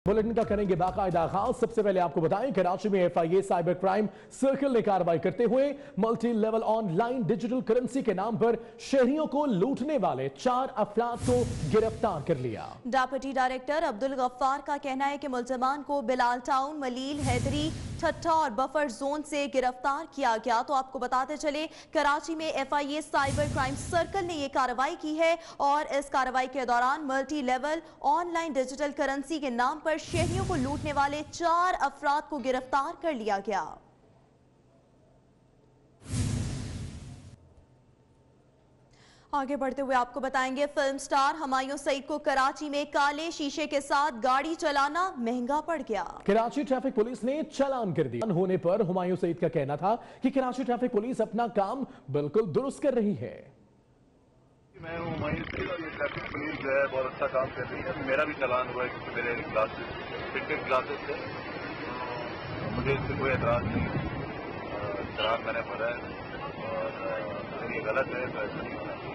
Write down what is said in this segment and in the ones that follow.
Bulletin का करेंगे बाकायदा आगाज। सबसे पहले आपको बताएं, कराची में एफआईए साइबर क्राइम सर्कल ने कार्रवाई करते हुए multi level online digital currency के नाम पर शहरियों को लूटने वाले 4 अफराद को गिरफ्तार कर लिया। डेप्यूटी डायरेक्टर अब्दुल गफ्फार का कहना है कि मुल्जमान को बिलाल टाउन, मलील, हैदरी, ठट्टा और बफर जोन से गिरफ्तार किया गया। तो आपको बताते चले, कराची में एफआईए साइबर क्राइम सर्कल ने यह कार्रवाई की है और इस कार्रवाई के दौरान multi level online digital currency के नाम पर शहरियों को लूटने वाले 4 अफराद को गिरफ्तार कर लिया गया। आगे बढ़ते हुए आपको बताएंगे, फिल्म स्टार हुमायूं सईद को कराची में काले शीशे के साथ गाड़ी चलाना महंगा पड़ गया। कराची ट्रैफिक पुलिस ने चालान कर दिया। होने पर हुमायूं सईद का कहना था कि कराची ट्रैफिक पुलिस अपना काम बिल्कुल दुरुस्त कर रही है। मैं हूं हुमायूं सईद और ये ट्रैफिक पुलिस जो है बहुत अच्छा काम कर रही है। मेरा भी चालान हुआ है क्योंकि मेरे ग्लासेस फिटेड ग्लासेस थे, मुझे इससे कोई एतराज नहीं। शराब मैंने भरा है और अगर ये गलत है तो ऐसा नहीं होना चाहिए।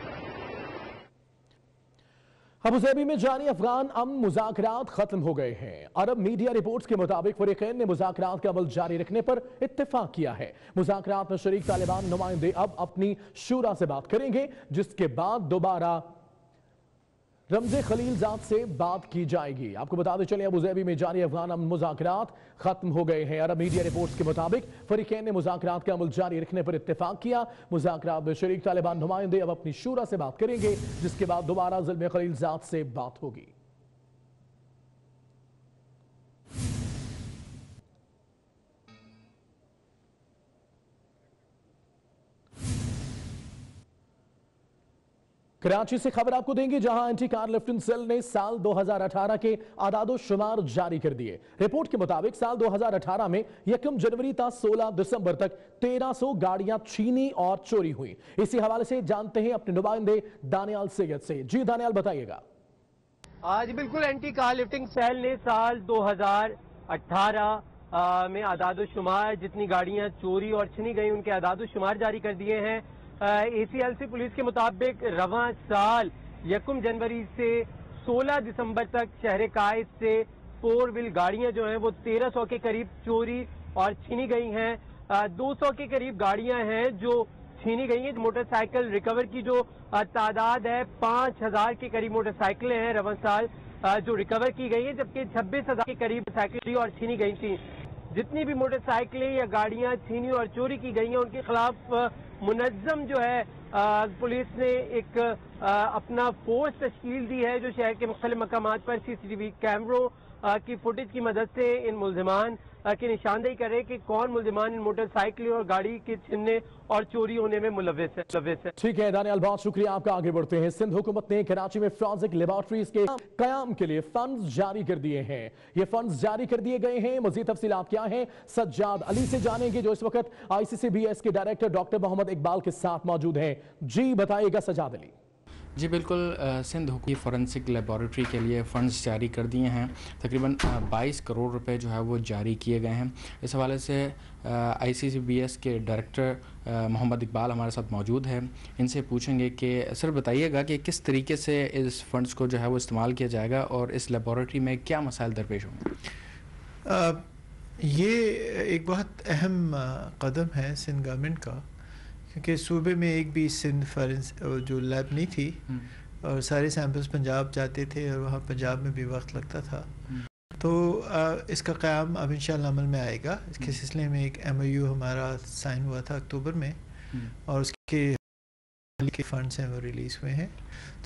अबुधाबी में जारी अफगान अमन मुज़ाकरात खत्म हो गए हैं। अरब मीडिया रिपोर्ट्स के मुताबिक फरीकैन ने मुज़ाकरात का अमल जारी रखने पर इत्तेफाक किया है। मुज़ाकरात में शरीक तालिबान नुमाइंदे अब अपनी शूरा से बात करेंगे, जिसके बाद दोबारा रमज़े खलीलजाद से बात की जाएगी। आपको बताते चले, अबुधाबी में जारी अफगान अमन मुज़ाकरात खत्म हो गए हैं। अरब मीडिया रिपोर्ट्स के मुताबिक फरीकैन ने मुज़ाकरात का अमल जारी रखने पर इत्तेफाक किया। मुज़ाकरात में शरीक तालिबान नुमाइंदे अब अपनी शूरा से बात करेंगे, जिसके बाद दोबारा ज़िल्मे खलीलजाद से बात होगी। कराची से खबर आपको देंगे, जहां एंटी कार लिफ्टिंग सेल ने साल 2018 के आदादो शुमार जारी कर दिए। रिपोर्ट के मुताबिक साल 2018 में 1 जनवरी था 16 दिसंबर तक 1300 गाड़ियां छीनी और चोरी हुई। इसी हवाले से जानते हैं अपने नुमाइंदे दानियाल सैयद से। जी दानियाल, बताइएगा। आज बिल्कुल एंटी कार लिफ्टिंग सेल ने साल 2018 में आदादो शुमार, जितनी गाड़ियां चोरी और छीनी गई उनके आदादो शुमार जारी कर दिए हैं। ACLC पुलिस के मुताबिक रवां साल 1 जनवरी से 16 दिसंबर तक शहर कायद से 4 व्हील गाड़ियां जो हैं वो 1300 के करीब चोरी और छीनी गई हैं। 200 के करीब गाड़ियां हैं जो छीनी गई हैं। मोटरसाइकिल रिकवर की जो तादाद है, 5000 के करीब मोटरसाइकिलें हैं रवां साल जो रिकवर की गई हैं, जबकि 26,000 के करीब साइकिल और छीनी गई थी। जितनी भी मोटरसाइकिलें या गाड़ियां छीनी और चोरी की गई हैं, उनके खिलाफ मुनज्जम जो है पुलिस ने एक अपना फोर्स तश्कील दी है, जो शहर के मुख्तलिफ मकामात पर CCTV कैमरों की फुटेज की मदद से इन मुल्जिमान की निशानदेही करे कि कौन मुल्जिमान इन मोटरसाइकिल और गाड़ी के छीनने और चोरी होने में मुलव्विस है। ठीक है दानियाल, बहुत शुक्रिया आपका। आगे बढ़ते हैं। सिंध हुकूमत ने कराची में फॉरेंसिक लेबोरेटरीज के कयाम के लिए फंड्स जारी कर दिए हैं। ये फंड्स जारी कर दिए गए हैं। मजीद तफसीलात क्या हैं, सज्जाद अली से जानेंगे, जो इस वक्त ICCBS के डायरेक्टर डॉक्टर मोहम्मद इकबाल के साथ मौजूद हैं। जी बताइएगा सज्जाद अली। जी बिल्कुल, सिंध हुकूमत फॉरेंसिक लेबॉरेटरी के लिए फ़ंड्स जारी कर दिए हैं। तकरीबन 22 करोड़ रुपए जो है वो जारी किए गए हैं। इस हवाले से ICCBS के डायरेक्टर मोहम्मद इकबाल हमारे साथ मौजूद है। इनसे पूछेंगे कि सर बताइएगा कि किस तरीके से इस फंड्स को जो है वो इस्तेमाल किया जाएगा और इस लेबॉरेटरी में क्या मसाइल दरपेश होंगे। ये एक बहुत अहम कदम है सिंध गवर्नमेंट का, क्योंकि सूबे में एक भी सिंध जो लैब नहीं थी और सारे सैंपल्स पंजाब जाते थे और वहाँ पंजाब में भी वक्त लगता था। तो इसका क़याम अब इंशाअल्लाह अमल में आएगा। इसके सिलसिले में एक MOU हमारा साइन हुआ था अक्टूबर में और उसके फंड्स हैं वो रिलीज़ हुए हैं।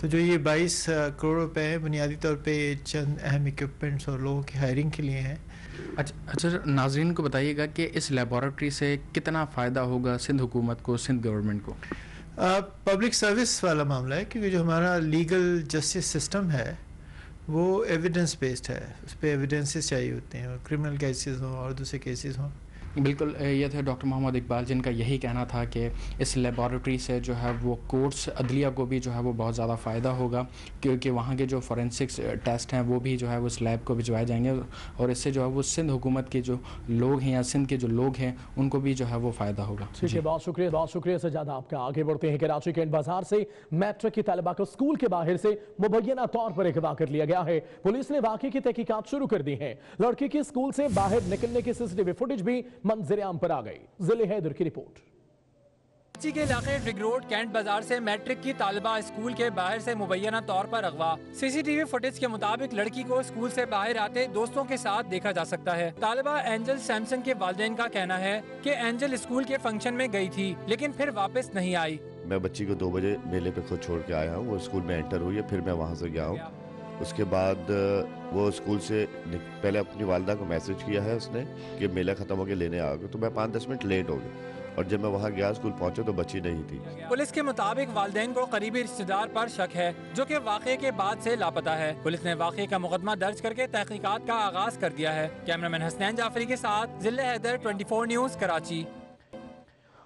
तो जो ये 22 करोड़ रुपए हैं, बुनियादी तौर पे चंद अहम इक्विपमेंट्स और लोगों की हायरिंग के लिए हैं। अच्छा, नाज़रीन को बताइएगा कि इस लेबॉरेटरी से कितना फ़ायदा होगा सिंध हुकूमत को, सिंध गवर्नमेंट को। पब्लिक सर्विस वाला मामला है, क्योंकि जो हमारा लीगल जस्टिस सिस्टम है वो एविडेंस बेस्ड है। उस पर एविडेंसेस चाहिए होते हैं, क्रिमिनल केसेस हों और दूसरे केसेस हों। बिल्कुल, ये थे डॉक्टर मोहम्मद इकबाल, जिनका यही कहना था कि इस लेबॉरेटरी से जो है वो कोर्ट्स अदलिया को भी जो है वो बहुत ज़्यादा फ़ायदा होगा, क्योंकि वहाँ के जो फॉरेंसिक्स टेस्ट हैं वो भी जो है वो इस लैब को भिजवाए जाएंगे, और इससे जो है वो सिंध हुकूमत के जो लोग हैं या सिंध के जो लोग हैं उनको भी जो है वो फ़ायदा होगा। ठीक है, बहुत शुक्रिया सजाद आपका। आगे बढ़ते हैं। कराची कैंट बाजार से मैट्रिक की तालिबा को स्कूल के बाहर से मुबैना तौर पर अगवा कर लिया गया है। पुलिस ने वाक़े की तहकीकात शुरू कर दी है। लड़की की स्कूल से बाहर निकलने की सीसीटीवी फुटेज भी मंजर-ए-आम पर आ गई। जिले हैदर की रिपोर्ट। कराची के इलाके रिग रोड कैंट बाजार से मैट्रिक की तालिबा स्कूल के बाहर से मुबैना तौर पर अगवा। सीसीटीवी फुटेज के मुताबिक लड़की को स्कूल से बाहर आते दोस्तों के साथ देखा जा सकता है। तालिबा एंजल सैमसन के वालिदैन का कहना है कि एंजल स्कूल के फंक्शन में गई थी लेकिन फिर वापस नहीं आई। मैं बच्ची को 2 बजे मेले पे खुद छोड़ के आया हूँ, वो स्कूल में एंटर हुई है, फिर मैं वहाँ से गया हूँ। उसके बाद वो स्कूल से पहले अपनी वालिदा को मैसेज किया है उसने कि मेला ख़त्म हो गया, लेने आ गए, तो मैं 5-10 मिनट लेट हो गया, और जब मैं वहाँ गया स्कूल पहुँचे तो बच्ची नहीं थी। पुलिस के मुताबिक वालिदैन को करीबी रिश्तेदार पर शक है जो कि वाक़े के बाद से लापता है। पुलिस ने वाक़े का मुकदमा दर्ज करके तहकीकात का आगाज कर दिया है। कैमरामैन हसनैन जाफरी के साथ जिले हैदर, 24 न्यूज़, कराची।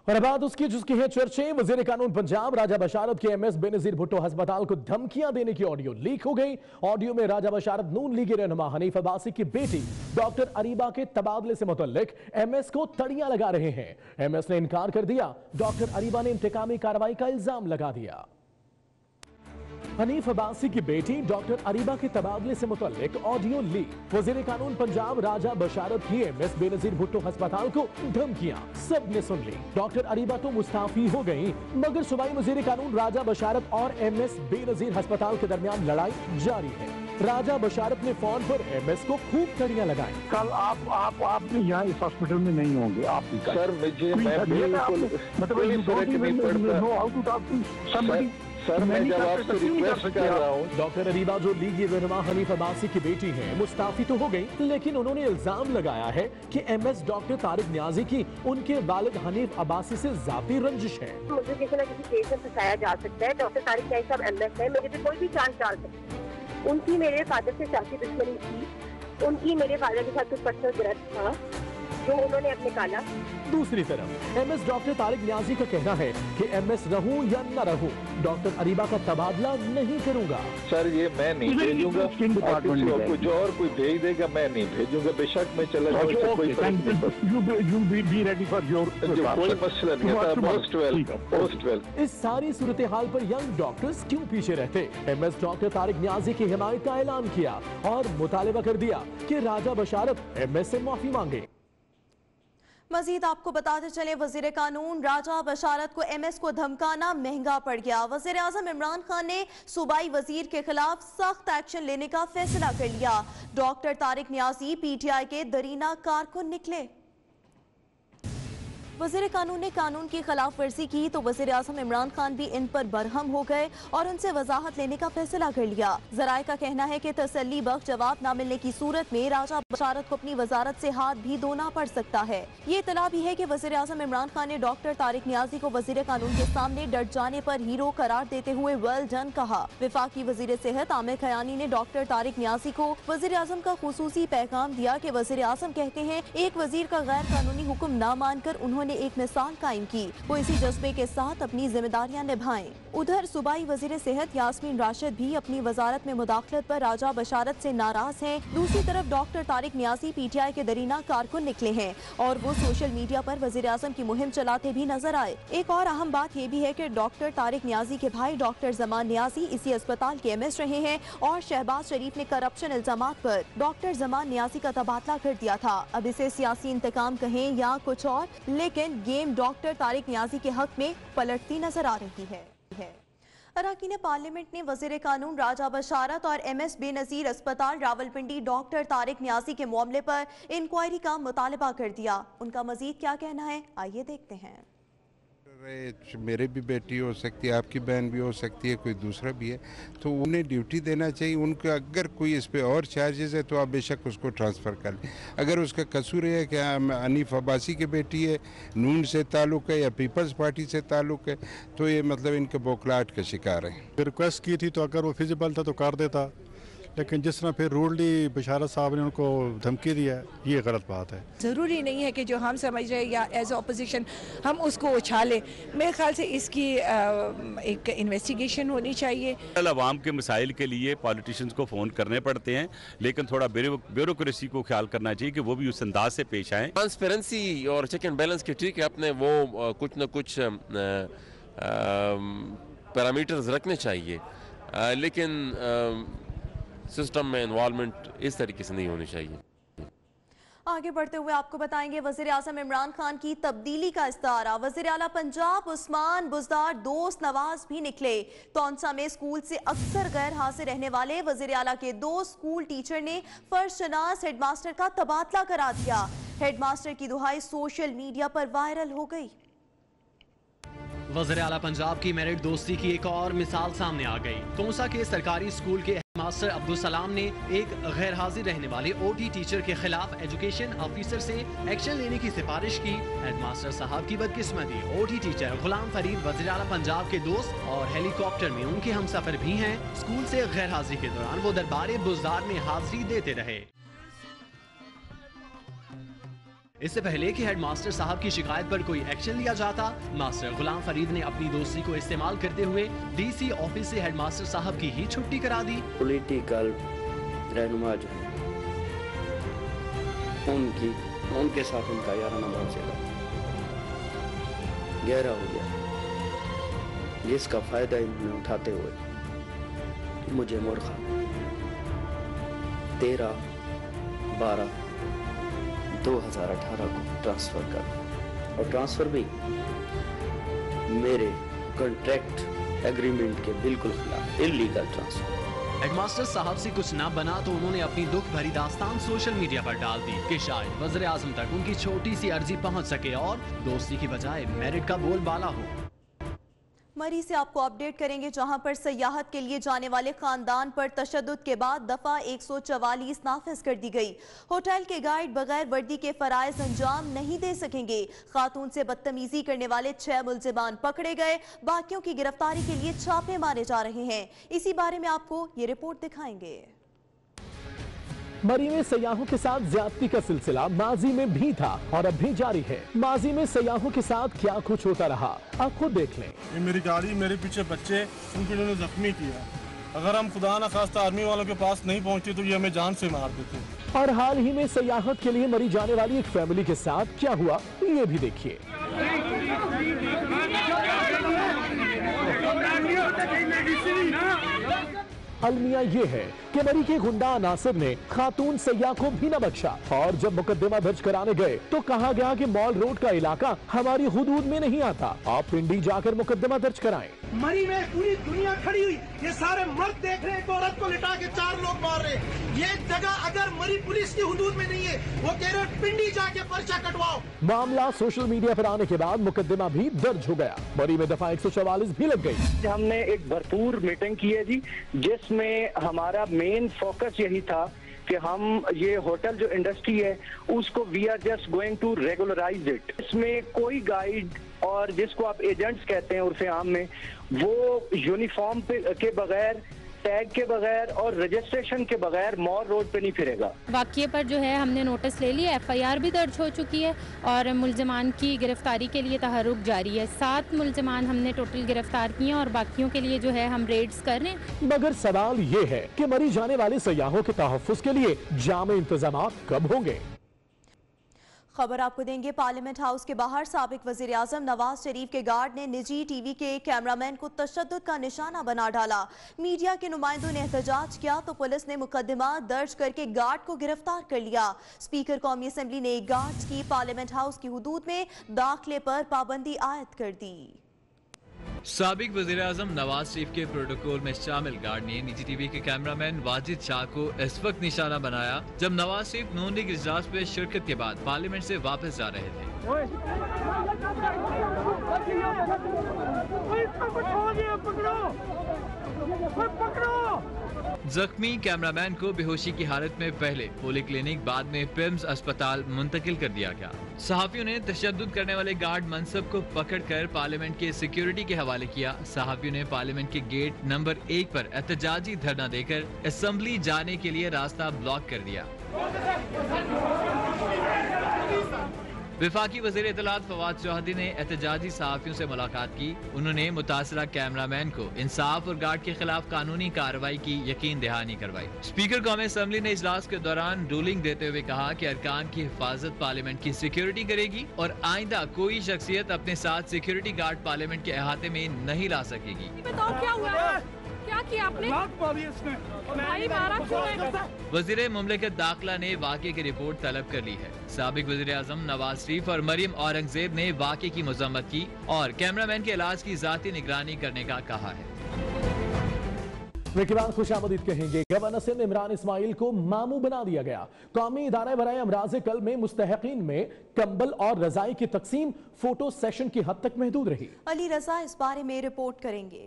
और बाद उसकी जिसकी है चर्चे, वजीर कानून पंजाब राजा बशारत के MS बेनजीर भुट्टो अस्पताल को धमकियां देने की ऑडियो लीक हो गई। ऑडियो में राजा बशारत नून लीगी रहनुमा हनीफ अब्बासी की बेटी डॉक्टर अरीबा के तबादले से मुतल्लिक MS को तड़ियां लगा रहे हैं। MS ने इनकार कर दिया। डॉक्टर अरीबा ने इंतकामी कार्रवाई का इल्जाम लगा दिया। हनीफ अब्बासी की बेटी डॉक्टर अरीबा के तबादले से मुतल्लिक ऑडियो लीक। वजीर कानून पंजाब राजा बशारत की MS बेनजीर भुट्टो अस्पताल को धमकियां सबने सुन ली। डॉक्टर अरीबा तो मुस्ताफी हो गई, मगर सूबाई वजीर कानून राजा बशारत और MS बेनजीर अस्पताल के दरमियान लड़ाई जारी है। राजा बशारत ने फोन पर MS को खूब तड़ियां लगाई। कल आप यहाँ इस हॉस्पिटल में नहीं होंगे। आप सर सर मैं जब आपसे रिक्वेस्ट कर रहा हूँ। डॉक्टर अरीबा जो लीगी रहनुमा हनीफ अब्बासी की बेटी है, मुस्ताफी तो हो गई, लेकिन उन्होंने इल्जाम लगाया है कि MS डॉक्टर तारिक न्याजी की उनके वालिद हनीफ अब्बासी से जाती रंजिश है। मुझे किसी न किसी केस में फंसाया जा सकता है। डॉक्टर तारिक न्याजी साहब MS है, मेरे पे कोई भी चांस डाल सकते हैं। उनकी मेरे फादर से शादी दुश्मनी थी, उनकी मेरे फादर के साथ कुछ पर्सनल ग्रज था जो उन्होंने अपने काला। दूसरी तरफ MS डॉक्टर तारिक न्याजी का कहना है कि MS रहूं या न रहूं, डॉक्टर अरीबा का तबादला नहीं करूंगा। सर ये मैं नहीं भेजूंगा, कुछ और कोई भेज देगा, मैं नहीं भेजूंगा। बेशक मैं चला जाऊंगा, कोई मसला नहीं है। Most welcome. इस सारी सूरत हाल पर यंग डॉक्टर्स क्यों पीछे रहते? MS डॉक्टर तारिक न्याजी की हिमायत का ऐलान किया और मुतालिबा कर दिया कि राजा बशारत MS से माफी मांगे। मजीद आपको बताते चले, वजीर कानून राजा बशारत को MS को धमकाना महंगा पड़ गया। वजीर आजम इमरान खान ने सूबाई वजीर के खिलाफ सख्त एक्शन लेने का फैसला कर लिया। डॉक्टर तारिक न्याजी PTI के दरीना कारकुन निकले। वजीर कानून ने कानून की खिलाफ वर्जी की तो वजीर आजम इमरान खान भी इन पर बरहम हो गए और उनसे वजाहत लेने का फैसला कर लिया। जराए का कहना है कि तसल्ली बख्श जवाब न मिलने की सूरत में राजा बशारत को अपनी वजारत से हाथ भी धोना पड़ सकता है। ये इतला भी है कि वजीर आजम इमरान खान ने डॉक्टर तारिक न्याजी को वजीर कानून के सामने डट जाने पर हीरो करार देते हुए वेल डन कहा। वफाकी वजीर सेहत आमिर खयानी ने डॉक्टर तारिक न्याजी को वजीर आजम का खुसूसी पैगाम दिया कि वजीर आजम कहते हैं एक वजीर का गैर कानूनी हुक्म न मानकर उन्होंने एक मिसाल कायम की, वो इसी जज्बे के साथ अपनी जिम्मेदारियां निभाएं। उधर सूबाई वजीर सेहत यास्मीन राशिद भी अपनी वजारत में मुदाखलत पर राजा बशारत से नाराज हैं। दूसरी तरफ डॉक्टर तारिक न्याजी PTI के दरीना कारकुन निकले हैं और वो सोशल मीडिया पर वजीर आजम की मुहिम चलाते भी नजर आए। एक और अहम बात ये भी है कि डॉक्टर तारिक न्याजी के भाई डॉक्टर जमान न्याजी इसी अस्पताल के MS रहे हैं और शहबाज शरीफ ने करप्शन इल्जामात पर डॉक्टर जमान न्याजी का तबादला कर दिया था। अब इसे सियासी इंतकाम कहें या कुछ और, लेकिन गेम डॉक्टर तारिक न्याजी के हक में पलटती नजर आ रही है। अरकान पार्लियामेंट ने वजीर कानून राजा बशारत और MS बेनजीर अस्पताल रावलपिंडी डॉक्टर तारिक न्याजी के मामले पर इंक्वायरी का मुतालबा कर दिया। उनका मजीद क्या कहना है, आइए देखते हैं। मेरे भी बेटी हो सकती है, आपकी बहन भी हो सकती है, कोई दूसरा भी है, तो उन्हें ड्यूटी देना चाहिए। उनको अगर कोई इस पे और चार्जेस है तो आप बेशक उसको ट्रांसफ़र कर लें। अगर उसका कसूर है कि हनीफ अब्बासी की बेटी है, नून से ताल्लुक़ है या पीपल्स पार्टी से ताल्लुक़ है, तो ये मतलब इनके बौखलाहट का शिकार है। रिक्वेस्ट की थी तो अगर वो फिजिबल था तो कर देता, लेकिन जिस तरह फिर रूडली बशारत साहब ने उनको धमकी दिया, ये गलत बात है। ज़रूरी नहीं है कि जो हम समझ रहे हैं या एज अपोजिशन हम उसको उछालें। मेरे ख्याल से इसकी एक इन्वेस्टिगेशन होनी चाहिए। अवाम के मसाइल के लिए पॉलिटिशियंस को फ़ोन करने पड़ते हैं, लेकिन थोड़ा ब्यूरोक्रेसी को ख्याल करना चाहिए कि वो भी उस अंदाज से पेश आएँ। ट्रांसपेरेंसी और चेक एंड बैलेंस की ठीक है, अपने वो कुछ न कुछ पैरामीटर्स रखने चाहिए, लेकिन सिस्टम में इन्वॉल्वमेंट इस तरीके से नहीं होनी चाहिए। आगे बढ़ते हुए आपको बताएंगे वज़ीर आज़म इमरान खान की तब्दीली का इस्तारा। वज़ीर आला पंजाब उस्मान बुज़दार दोस्त नवाज भी निकले। तौंसा में स्कूल से अक्सर गैर हाजिर रहने वाले वज़ीर आला के दो स्कूल टीचर ने फर्शनास हेडमास्टर का तबादला करा दिया। हेडमास्टर की दुहाई सोशल मीडिया पर वायरल हो गई। वज़ीर आला पंजाब की मेरिट दोस्ती की एक और मिसाल सामने आ गई। तौंसा के सरकारी स्कूल के हेडमास्टर अब्दुल सलाम ने एक गैर हाजिर रहने वाले ओटी टीचर के खिलाफ एजुकेशन ऑफिसर से एक्शन लेने की सिफारिश की। हेडमास्टर साहब की बदकिस्मती, ओटी टीचर गुलाम फरीद वज़ीर आला पंजाब के दोस्त और हेलीकॉप्टर में उनके हमसफर भी हैं। स्कूल से गैर हाजिरी के दौरान वो दरबार बुज़दार में हाजिरी देते रहे। इससे पहले कि हेडमास्टर साहब की शिकायत पर कोई एक्शन लिया जाता, मास्टर गुलाम फरीद ने अपनी दोस्ती को इस्तेमाल करते हुए डीसी ऑफिस से हेडमास्टर साहब की ही छुट्टी करा दी। पॉलिटिकल रहनुमा जो है उनके साथ उनका याराना बहुत ज्यादा गहरा हो गया, जिसका फायदा इन्होंने उठाते हुए मुझे मूर्खा 13/12/2018 को ट्रांसफर कर, और ट्रांसफर भी मेरे कॉन्ट्रैक्ट एग्रीमेंट के बिल्कुल खिलाफ, इल्लीगल ट्रांसफर। हेडमास्टर साहब से कुछ ना बना तो उन्होंने अपनी दुख भरी दास्तान सोशल मीडिया पर डाल दी कि शायद वज़ीर आज़म तक उनकी छोटी सी अर्जी पहुंच सके और दोस्ती की बजाय मेरिट का बोलबाला हो। मरी से आपको अपडेट करेंगे, जहां पर सयाहत के लिए जाने वाले खानदान पर तशद्दुद के बाद दफा 144 नाफिज कर दी गई। होटल के गाइड बगैर वर्दी के फराइज अंजाम नहीं दे सकेंगे। खातून से बदतमीजी करने वाले 6 मुल्जिमान पकड़े गए। बाकियों की गिरफ्तारी के लिए छापे मारे जा रहे हैं। इसी बारे में आपको ये रिपोर्ट दिखाएंगे। मरी में सयाहों के साथ ज्यादती का सिलसिला माजी में भी था और अब भी जारी है। माजी में सयाहों के साथ क्या कुछ होता रहा, आप खुद देख लें। ये मेरी गाड़ी, मेरे पीछे बच्चे, उनको इन्होंने जख्मी किया। अगर हम खुदा न खास्ता आर्मी वालों के पास नहीं पहुंचे तो ये हमें जान से मार देते। और हाल ही में सयाहत के लिए मरी जाने वाली एक फैमिली के साथ क्या हुआ, ये भी देखिए। अलमिया ये है कि मरी के गुंडा नासिर ने खातून सयाह को भी न बख्शा, और जब मुकदमा दर्ज कराने गए तो कहा गया कि मॉल रोड का इलाका हमारी हुदूद में नहीं आता, आप पिंडी जाकर मुकदमा दर्ज कराएं। मरी में पूरी दुनिया खड़ी हुई, ये सारे मर्द देख रहे हैं, औरत को लिटा के 4 लोग मार रहे हैं। ये जगह अगर मरी पुलिस की हुदूद में नहीं है, वो कह रहे पिंडी जाके पर्चा कटवाओ। मामला सोशल मीडिया पर आने के बाद मुकदमा भी दर्ज हो गया। मरी में दफा 144 भी लग गई। हमने एक भरपूर मीटिंग की है जी, जिसमें हमारा मेन फोकस यही था कि हम ये होटल जो इंडस्ट्री है उसको we are just going to regularize it. इसमें कोई गाइड और जिसको आप एजेंट्स कहते हैं उर्फे आम में, वो यूनिफॉर्म के बगैर, टैग के बगैर और रजिस्ट्रेशन के बगैर मॉल रोड पे नहीं फिरेगा। वाक़ये पर जो है हमने नोटिस ले लिया, FIR भी दर्ज हो चुकी है और मुल्जिमान की गिरफ्तारी के लिए तहरुक जारी है। 7 मुल्जिमान हमने टोटल गिरफ्तार किए और बाकियों के लिए जो है हम रेड्स कर रहे हैं। मगर सवाल ये है कि मरी जाने वाले सयाहों के तहफ़्फ़ुज़ के लिए जामे इंतजाम कब होंगे। खबर आपको देंगे, पार्लियामेंट हाउस के बाहर साबिक वजीर आजम नवाज शरीफ के गार्ड ने निजी टीवी के कैमरामैन को तशद्दुद का निशाना बना डाला। मीडिया के नुमाइंदों ने एहतजाज किया तो पुलिस ने मुकदमा दर्ज करके गार्ड को गिरफ्तार कर लिया। स्पीकर कौमी असम्बली ने गार्ड्स की पार्लियामेंट हाउस की हुदूद में दाखिले पर पाबंदी आयद कर दी। साबिक वज़ीर आज़म नवाज शरीफ के प्रोटोकॉल में शामिल गार्ड ने निजी टीवी के कैमरामैन वाजिद शाह को इस वक्त निशाना बनाया जब नवाज शरीफ नून लीग इजलास में शिरकत के बाद पार्लियामेंट से वापस जा रहे थे। जख्मी कैमरामैन को बेहोशी की हालत में पहले पोली क्लिनिक बाद में पिम्स अस्पताल मुंतकिल कर दिया गया। सहाफियों ने तशद्दुद करने वाले गार्ड मनसब को पकड़कर पार्लियामेंट के सिक्योरिटी के हवाले किया। सहाफियों ने पार्लियामेंट के गेट नंबर 1 पर एहतजाजी धरना देकर असेंबली जाने के लिए रास्ता ब्लॉक कर दिया। विफाकी वज़ीर इत्तलात फवाद चौधरी ने एहतजाजी सहाफियों से मुलाकात की। उन्होंने मुतासरा कैमरामैन को इंसाफ और गार्ड के खिलाफ कानूनी कार्रवाई की यकीन दहानी करवाई। स्पीकर कौमी असम्बली ने इजलास के दौरान रूलिंग देते हुए कहा कि अरकान की हिफाजत पार्लियामेंट की सिक्योरिटी करेगी और आइंदा कोई शख्सियत अपने साथ सिक्योरिटी गार्ड पार्लियामेंट के अहाते में नहीं ला सकेगी। बताओ क्या हुआ? क्या किया आपने? वज़ीर मुमलिकत दाखिला ने वाक़े की रिपोर्ट तलब कर ली है। साबिक वज़ीर आज़म नवाज शरीफ और मरियम औरंगजेब ने वाक़े की मज़म्मत की और कैमरामैन के इलाज की ज़ाती निगरानी करने का कहा है। विकी बाद खुशामदीद कहेंगे। गवर्नर सिंध इमरान इस्माइल को मामू बना दिया गया। कौमी इदारा बराए अमराज़ क़ल्ब में मुस्तहक़ीन में कंबल और रज़ाई की तकसीम फोटो सेशन की हद तक महदूद रही। अली रजा इस बारे में रिपोर्ट करेंगे।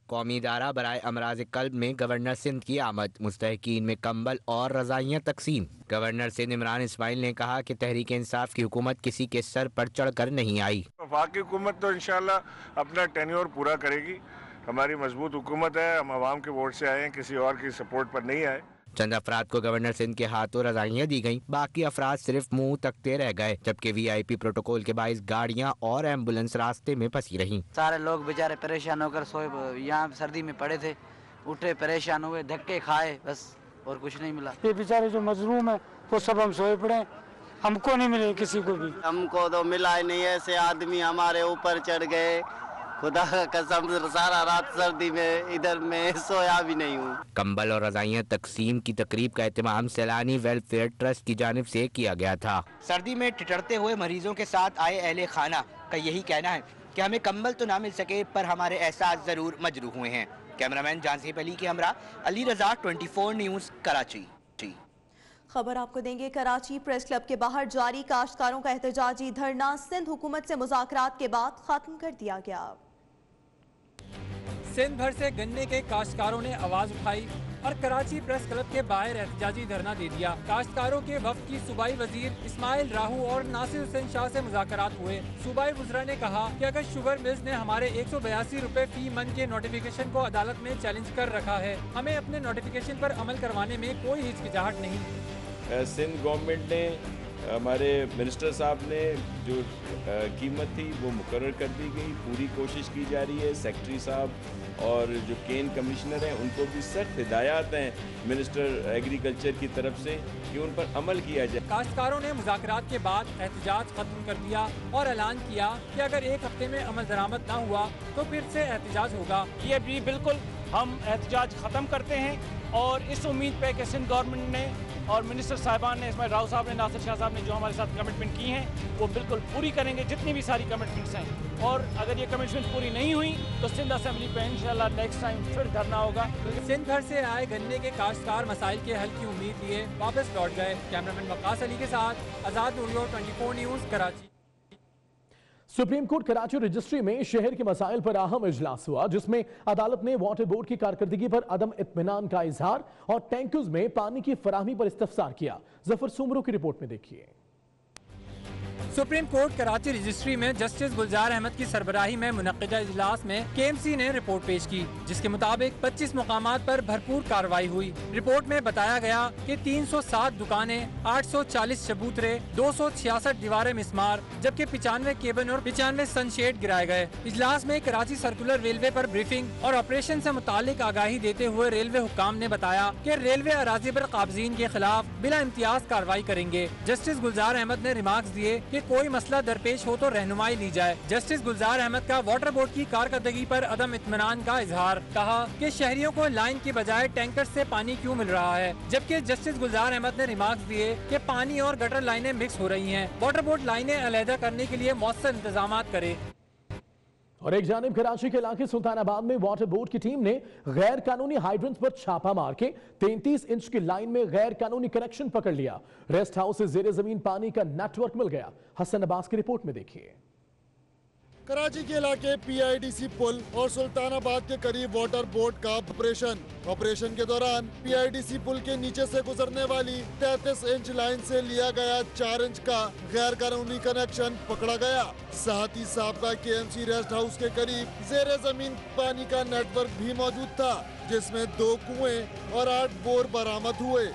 कौमी इदारा बराए अमराज़ क़ल्ब में गवर्नर सिंध की आमद, मुस्तहक़ीन में कंबल और रज़ाइयाँ तकसीम। गवर्नर सिंध इमरान इस्माइल ने कहा कि तहरीक इंसाफ की हुकूमत किसी के सर पर चढ़कर नहीं आई। वफाकी हुकूमत तो इंशाल्लाह अपना टेन्योर पूरा करेगी। हमारी मजबूत हुकूमत है, हम आवाम के वोट से आए हैं, किसी और की सपोर्ट पर नहीं आए। चंद अफराद को गवर्नर सिंध के हाथों रज़ाइयाँ दी गईं, बाकी अफराद सिर्फ मुंह तकते रह गए, जबकि VIP प्रोटोकॉल के बाइस गाड़ियाँ और एम्बुलेंस रास्ते में फंसी रहीं। सारे लोग बेचारे परेशान होकर सोए, यहाँ सर्दी में पड़े थे, उठे परेशान हुए, धक्के खाए, बस और कुछ नहीं मिला। ये बेचारे जो मजलूम है वो सब हम सोए पड़े, हमको नहीं मिले किसी को भी। हमको तो मिला ही नहीं, ऐसे आदमी हमारे ऊपर चढ़ गए, खुदा का कसम सारा रात सर्दी में इधर में सोया भी नहीं हूँ। कंबल और रज़ाइयाँ तकसीम की तकरीब का एहतमाम सैलानी वेलफेयर ट्रस्ट की जानिब से किया गया था। सर्दी में ठिठुरते हुए मरीजों के साथ आए अहले खाना का यही कहना है कि हमें कंबल तो ना मिल सके पर हमारे एहसास जरूर मजरूह हुए हैं। कैमरामैन जानसीब अली के हमरा अली रजा, 24 न्यूज़, कराची। खबर आपको देंगे। कराची प्रेस क्लब के बाहर जारी काश्तकारों का एहतजाजी धरना सिंध हुकूमत से मुज़ाकरात के बाद खत्म कर दिया गया। सिंध भर से गन्ने के काश्तकारों ने आवाज उठाई और कराची प्रेस क्लब के बाहर एहतजाजी धरना दे दिया। काश्तकारों के वफ्द की सूबाई वजीर इस्माइल राहू और नासिर हुसैन शाह से मुज़ाकरात हुए। सूबाई वज़रा ने कहा कि अगर शुगर मिल्स ने हमारे 182 रुपए फी मन के नोटिफिकेशन को अदालत में चैलेंज कर रखा है, हमें अपने नोटिफिकेशन पर अमल करवाने में कोई हिचकिचाहट नहीं। सिंध गवर्नमेंट ने, हमारे मिनिस्टर साहब ने जो कीमत थी वो मुकर्रर कर दी गई, पूरी कोशिश की जा रही है। सेक्रेटरी साहब और जो केन कमिश्नर हैं उनको भी सख्त हिदायत हैं मिनिस्टर एग्रीकल्चर की तरफ से कि उन पर अमल किया जाए। काश्तकारों ने मुज़ाकरात के बाद एहतजाज खत्म कर दिया और ऐलान किया कि अगर एक हफ्ते में अमल दरामद न हुआ तो फिर से एहतजाज होगा। ये भी बिल्कुल हम एहतजाज ख़त्म करते हैं और इस उम्मीद पे कि सिंध गवर्नमेंट ने और मिनिस्टर साहिबान ने, इस्माइल राव साहब ने, नासिर शाह साहब ने जो हमारे साथ कमिटमेंट की हैं वो बिल्कुल पूरी करेंगे, जितनी भी सारी कमिटमेंट्स हैं। और अगर ये कमिटमेंट पूरी नहीं हुई तो सिंध असेंबली पे इंशाल्लाह नेक्स्ट टाइम फिर धरना होगा। सिंध भर से आए गन्ने के काश्तकार मसाइल के हल की उम्मीद लिए वापस लौट गए। कैमरामैन वक्कास अली के साथ आज़ाद नूरियो, 24 news, Karachi. Supreme court Karachi registry में शहर के मसाइल पर अहम इजलास हुआ, जिसमें अदालत ने वाटर बोर्ड की कारकर्दगी पर अदम इत्मीनान का इजहार और टैंकर्स में पानी की फराहमी पर इस्तफसार किया। जफर सुमरो की रिपोर्ट में देखिए। सुप्रीम कोर्ट कराची रजिस्ट्री में जस्टिस गुलजार अहमद की सरबराही में मुनक्किदा इजलास में KMC ने रिपोर्ट पेश की, जिसके मुताबिक 25 मुकामात पर भरपूर कार्रवाई हुई। रिपोर्ट में बताया गया कि 307 दुकानें, 840 चबूतरे, 266 दीवारें मिसमार, जबकि 95 केबन और 95 सनशेड गिराए गए। इजलास में कराची सर्कुलर रेलवे पर ब्रीफिंग और ऑपरेशन से मुतालिक आगाही देते हुए रेलवे हुक्काम ने बताया कि रेलवे अराजी पर काबजीन के खिलाफ बिला इम्तियाज कार्रवाई करेंगे। जस्टिस गुलजार अहमद ने रिमार्क्स दिए कि कोई मसला दरपेश हो तो रहनुमाई ली जाए। जस्टिस गुलजार अहमद का वाटर बोर्ड की कारकर्दगी पर अदम इत्मीनान का इजहार, कहा कि शहरियों को लाइन की बजाय टैंकर से पानी क्यों मिल रहा है। जबकि जस्टिस गुलजार अहमद ने रिमार्क्स दिए कि पानी और गटर लाइनें मिक्स हो रही हैं, वाटर बोर्ड लाइनें अलहदा करने के लिए मौसर इंतजाम करे। और एक जानिब कराची के इलाके सुल्तानाबाद में वाटर बोर्ड की टीम ने गैर कानूनी हाइड्रेंट्स पर छापा मार के 33 इंच की लाइन में गैर कानूनी कनेक्शन पकड़ लिया। रेस्ट हाउस से जेर जमीन पानी का नेटवर्क मिल गया। हसन अब्बास की रिपोर्ट में देखिए। कराची के इलाके PIDC पुल और सुल्तानाबाद के करीब वाटर बोट का ऑपरेशन के दौरान PIDC पुल के नीचे से गुजरने वाली 33 इंच लाइन से लिया गया 4 इंच का गैर कानूनी कनेक्शन पकड़ा गया। साथ ही साबका KMC रेस्ट हाउस के करीब जेर जमीन पानी का नेटवर्क भी मौजूद था, जिसमें 2 कुएं और 8 बोर बरामद हुए।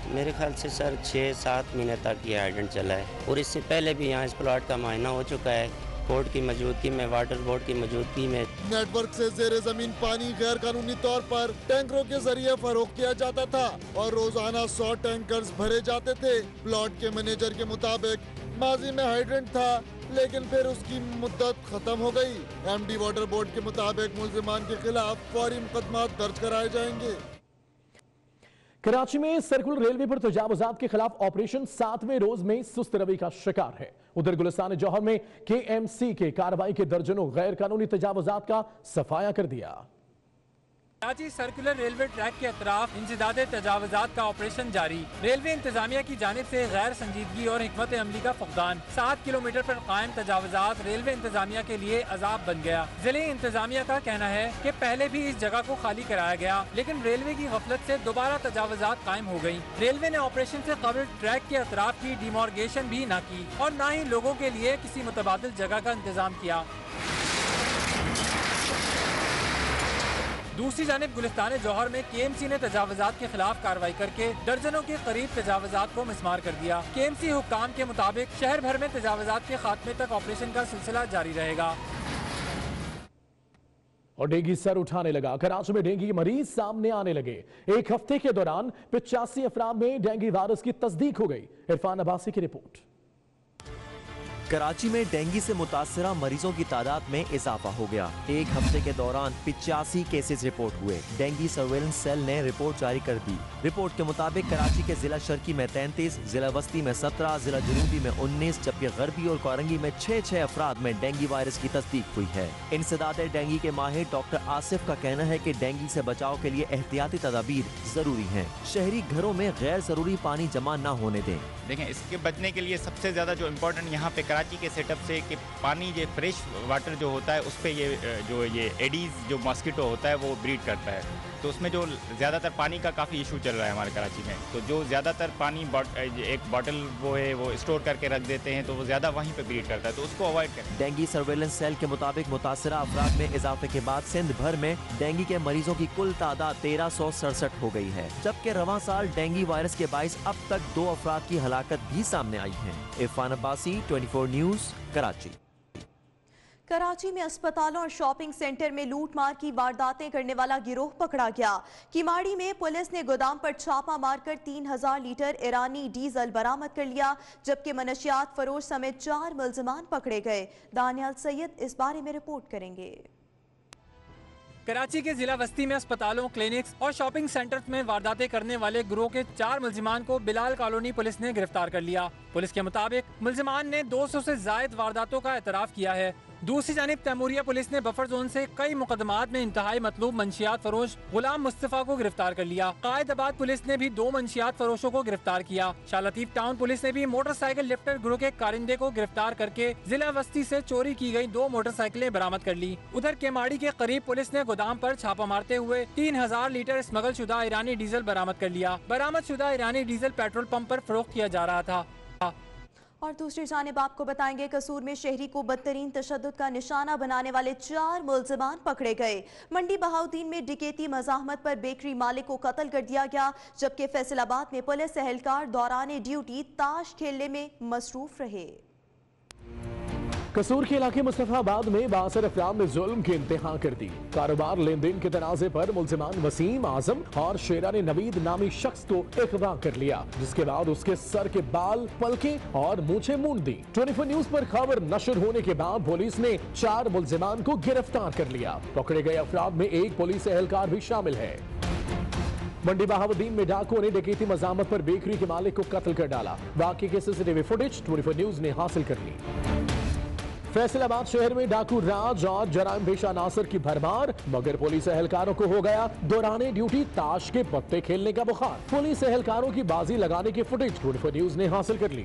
मेरे ख्याल से सर 6-7 महीने तक ये हाइडेंट चला है और इससे पहले भी यहाँ इस प्लॉट का मुआयना हो चुका है, बोर्ड की मौजूदगी में, वाटर बोर्ड की मौजूदगी में। नेटवर्क से जेर जमीन पानी गैर कानूनी तौर पर टैंकरों के जरिए फरोख्त किया जाता था और रोजाना 100 टैंकर्स भरे जाते थे। प्लॉट के मैनेजर के मुताबिक माजी में हाइड्रेंट था, लेकिन फिर उसकी मुद्दत खत्म हो गई। MD वाटर बोर्ड के मुताबिक मुल्जिमान के खिलाफ फौरी मुकदमा दर्ज कराए जाएंगे। कराची में सर्कुलर रेलवे पर तजावुजात के खिलाफ ऑपरेशन 7वें रोज में सुस्त रवि का शिकार है। उधर गुलिस्तान जौहर में KMC के कार्रवाई के दर्जनों गैर कानूनी तजावुजात का सफाया कर दिया। कराची सर्कुलर रेलवे ट्रैक के अतराफ इंसदादे तजावुजात का ऑपरेशन जारी। रेलवे इंतजामिया की जानिब से गैर संजीदगी और हिकमत अमली का फुकदान। 7 किलोमीटर पर कायम तजावुजात रेलवे इंतजामिया के लिए अजाब बन गया। जिले इंतजामिया का कहना है कि पहले भी इस जगह को खाली कराया गया, लेकिन रेलवे की गफलत से दोबारा तजावुजात कायम हो गयी। रेलवे ने ऑपरेशन से कबल ट्रैक के अतराफ की डिमॉर्गेशन भी न की और न ही लोगों के लिए किसी मुतबादिल जगह का इंतजाम किया। दूसरी जानिब गुलिस्तान जौहर में KMC ने तजावुजात के खिलाफ कार्रवाई करके दर्जनों के करीब तजावुजात को मिसमार कर दिया। KMC हुक्काम के मुताबिक शहर भर में तजावुजात के खात्मे तक ऑपरेशन का सिलसिला जारी रहेगा। और डेंगू सर उठाने लगा। कराची में डेंगू मरीज सामने आने लगे। एक हफ्ते के दौरान 85 अफराद में डेंगू वायरस की तस्दीक हो गई। इरफान अब्बासी की रिपोर्ट। कराची में डेंगू से मुतासरा मरीजों की तादाद में इजाफा हो गया। एक हफ्ते के दौरान 85 केसेस रिपोर्ट हुए। डेंगू सर्वेलेंस सेल ने रिपोर्ट जारी कर दी। रिपोर्ट के मुताबिक कराची के जिला शर्की में 33, जिला वस्ती में 17, जिला जनूबी में 19, जबकि गरबी और कोरंगी में 6 अफराद में डेंगू वायरस की तस्दीक हुई है। इंसदादे डेंगू के माहिर डॉक्टर आसिफ का कहना है कि डेंगू से बचाव के लिए एहतियाती तदाबीर जरूरी है। शहरी घरों में गैर जरूरी पानी जमा न होने दें। देखें, इसके बचने के लिए सबसे ज़्यादा जो इम्पोर्टेंट यहाँ पे कराची के सेटअप से कि पानी ये फ्रेश वाटर जो होता है उस पर ये एडीज़ जो मॉस्किटो होता है वो ब्रीड करता है, तो उसमें जो ज़्यादातर पानी का काफ़ी इशू चल रहा है हमारे कराची में। तो जो ज़्यादातर पानी एक बॉटल वो स्टोर करके रख देते हैं, तो वो ज़्यादा वहीं पे ब्रीड करता है, तो उसको अवॉइड करें। डेंगू सर्वेलेंस सेल के मुताबिक मुतासरा अफराद में इजाफे के बाद सिंध भर में डेंगू के मरीजों की कुल तादाद 1367 हो गई है, जबकि रवां साल डेंगू वायरस के बाइस अब तक 2 अफराद की हलाकत भी सामने आई है। इरफान अब्बासी, 24 न्यूज़, कराची। कराची में अस्पतालों और शॉपिंग सेंटर में लूटमार की वारदातें करने वाला गिरोह पकड़ा गया। किमाड़ी में पुलिस ने गोदाम पर छापा मारकर 3000 लीटर ईरानी डीजल बरामद कर लिया, जबकि मनशियात फरोश समेत 4 मुल्जिमान पकड़े गए। दानियाल सैयद इस बारे में रिपोर्ट करेंगे। कराची के जिला वस्ती में अस्पतालों, क्लिनिक्स और शॉपिंग सेंटर्स में वारदातें करने वाले गिरोह के 4 मुल्जिमान को बिलाल कॉलोनी पुलिस ने गिरफ्तार कर लिया। पुलिस के मुताबिक मुल्जिमान ने 200 से जायद वारदातों का एतराफ किया है। दूसरी जानिब तैमूरिया पुलिस ने बफर जोन से कई मुकदमात में इंतहाई मतलूब मंशियात फरोश गुलाम मुस्तफा को गिरफ्तार कर लिया। कायदाबाद पुलिस ने भी 2 मंशियात फरोशों को गिरफ्तार किया। शालतीफ टाउन पुलिस ने भी मोटरसाइकिल लिफ्टर गिरोह के कारिंदे को गिरफ्तार करके जिला वस्ती से चोरी की गई 2 मोटरसाइकिलें बरामद कर ली। उधर केमाड़ी के करीब पुलिस ने गोदाम पर छापा मारते हुए 3000 लीटर स्मगल शुदा ईरानी डीजल बरामद कर लिया। बरामद शुदा ईरानी डीजल पेट्रोल पंप पर फरोख्त किया जा रहा था। और दूसरी जानिब आपको बताएंगे, कसूर में शहरी को बदतरीन तशद्दुद का निशाना बनाने वाले 4 मुल्जिमान पकड़े गए। मंडी बहाउद्दीन में डिकेती मज़ाहमत पर बेकरी मालिक को कत्ल कर दिया गया, जबकि फैसलाबाद में पुलिस एहलकार दौरान ड्यूटी ताश खेलने में मसरूफ रहे। कसूर के इलाके मुस्तफाबाद में 62 अफराद ने जुल्म की इंतहा कर दी। कारोबार लेन देन के तनाज़े पर मुल्जिमान वसीम आजम और शेरानी नवीद नामी शख्स को अगवा कर लिया, जिसके बाद उसके सर के बाल, पलकें और मूंछें मूंड दी। 24 न्यूज़ पर खबर नशर होने के बाद पुलिस ने 4 मुल्जिमान को गिरफ्तार कर लिया। पकड़े गए अफराद में एक पुलिस एहलकार भी शामिल है। मंडी बहाउद्दीन में डाकुओं ने डकैती मज़ाहमत पर बेकरी के मालिक को कत्ल कर डाला। वाक़े की सीसीटीवी फुटेज 24 न्यूज़ ने हासिल कर ली। फैसलाबाद शहर में डाकू राज और जराइम पेशा नासर की भरमार, मगर पुलिस एहलकारों को हो गया दौरान ड्यूटी ताश के पत्ते खेलने का बुखार। पुलिस एहलकारों की बाजी लगाने की फुटेज 24 न्यूज़ ने हासिल कर ली।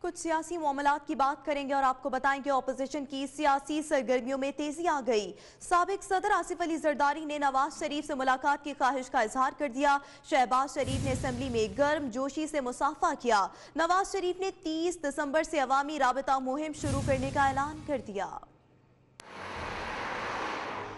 कुछ सियासी मामलात की बात करेंगे और आपको बताएंगे ऑपोजिशन की सियासी सरगर्मियों में तेजी आ गई। साबिक सदर आसिफ अली जरदारी ने नवाज शरीफ से मुलाकात की ख्वाहिश का इजहार कर दिया। शहबाज शरीफ ने असेंबली में गर्म जोशी से मुसाफा किया। नवाज शरीफ ने 30 दिसंबर से अवामी राबता मुहिम शुरू करने का ऐलान कर दिया।